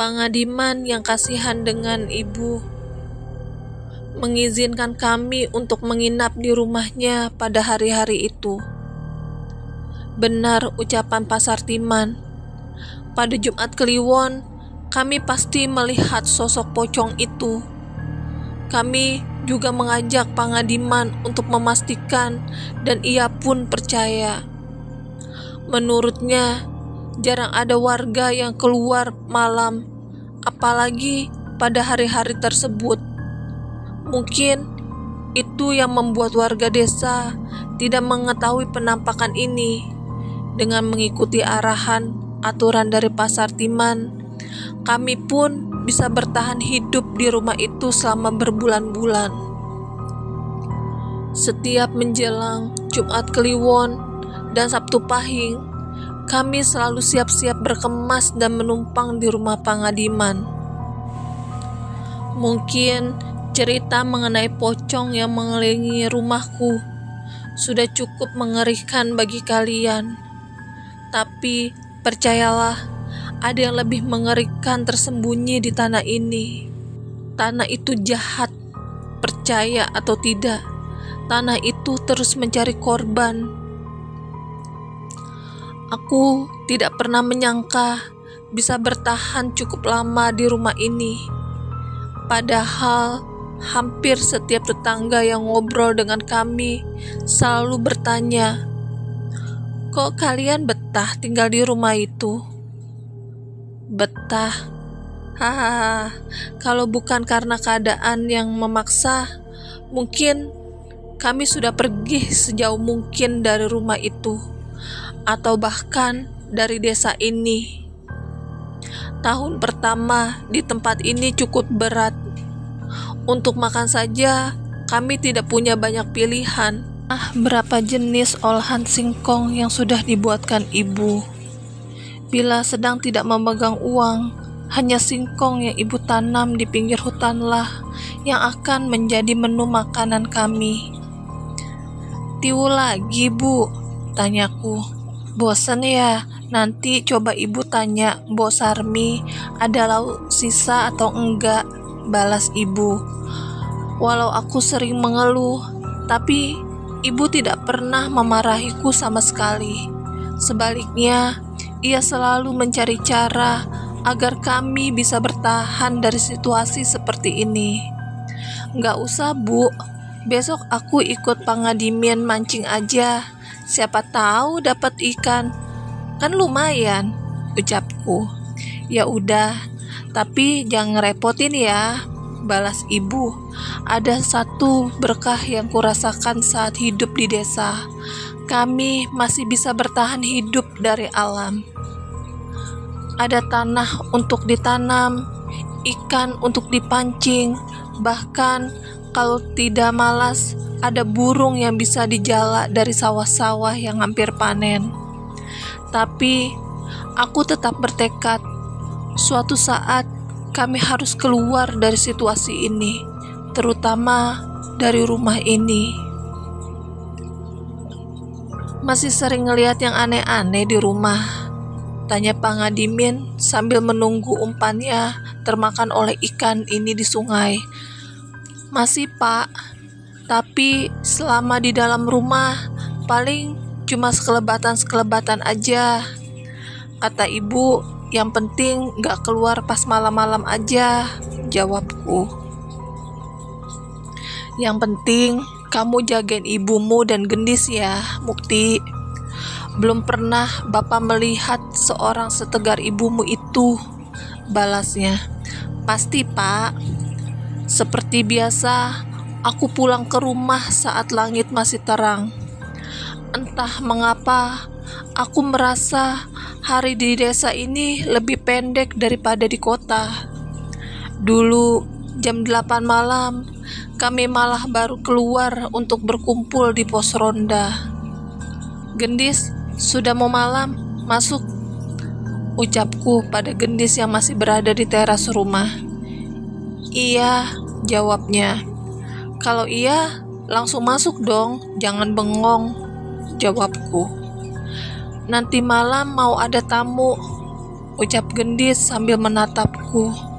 Pangadiman yang kasihan dengan ibu mengizinkan kami untuk menginap di rumahnya pada hari-hari itu. Benar ucapan Pak Sartiman, pada Jumat Kliwon kami pasti melihat sosok pocong itu. Kami juga mengajak Pangadiman untuk memastikan dan ia pun percaya. Menurutnya, jarang ada warga yang keluar malam, apalagi pada hari-hari tersebut. Mungkin itu yang membuat warga desa tidak mengetahui penampakan ini. Dengan mengikuti arahan aturan dari Pak Sartiman, kami pun bisa bertahan hidup di rumah itu selama berbulan-bulan. Setiap menjelang Jumat Kliwon dan Sabtu Pahing, kami selalu siap-siap berkemas dan menumpang di rumah Pangadiman. Mungkin cerita mengenai pocong yang mengelilingi rumahku sudah cukup mengerikan bagi kalian. Tapi percayalah, ada yang lebih mengerikan tersembunyi di tanah ini. Tanah itu jahat, percaya atau tidak, tanah itu terus mencari korban. Aku tidak pernah menyangka bisa bertahan cukup lama di rumah ini. Padahal hampir setiap tetangga yang ngobrol dengan kami selalu bertanya, "Kok kalian betah tinggal di rumah itu?" Betah? Hahaha, kalau bukan karena keadaan yang memaksa, mungkin kami sudah pergi sejauh mungkin dari rumah itu, atau bahkan dari desa ini. Tahun pertama di tempat ini cukup berat. Untuk makan saja kami tidak punya banyak pilihan. Berapa jenis olahan singkong yang sudah dibuatkan ibu. Bila sedang tidak memegang uang, hanya singkong yang ibu tanam di pinggir hutanlah yang akan menjadi menu makanan kami. "Tiwu lagi, Bu?" tanyaku. "Bosan ya? Nanti coba ibu tanya Mbok Sarmi ada lauk sisa atau enggak," balas ibu. Walau aku sering mengeluh, tapi ibu tidak pernah memarahiku sama sekali. Sebaliknya, ia selalu mencari cara agar kami bisa bertahan dari situasi seperti ini. "Nggak usah, Bu. Besok aku ikut Pangadiman mancing aja. Siapa tahu dapat ikan. Kan lumayan," ucapku. "Ya udah, tapi jangan ngerepotin ya," balas ibu. Ada satu berkah yang kurasakan saat hidup di desa. Kami masih bisa bertahan hidup dari alam. Ada tanah untuk ditanam, ikan untuk dipancing, bahkan kalau tidak malas, ada burung yang bisa dijala dari sawah-sawah yang hampir panen. Tapi aku tetap bertekad, suatu saat kami harus keluar dari situasi ini, terutama dari rumah ini. "Masih sering ngelihat yang aneh-aneh di rumah?" tanya Pangadimin sambil menunggu umpannya termakan oleh ikan ini di sungai. "Masih, Pak. Tapi selama di dalam rumah, paling cuma sekelebatan-sekelebatan aja," kata ibu. "Yang penting gak keluar pas malam-malam aja," jawabku. "Yang penting kamu jagain ibumu dan Gendis ya, Mukti. Belum pernah Bapak melihat seorang setegar ibumu itu," balasnya. "Pasti, Pak." Seperti biasa, aku pulang ke rumah saat langit masih terang. Entah mengapa, aku merasa hari di desa ini lebih pendek daripada di kota. Dulu, jam 8 malam, kami malah baru keluar untuk berkumpul di pos ronda. "Gendis, sudah mau malam, masuk," ucapku pada Gendis yang masih berada di teras rumah. "Iya," jawabnya. "Kalau iya, langsung masuk dong, jangan bengong," jawabku. "Nanti malam mau ada tamu." ucap Gendis sambil menatapku.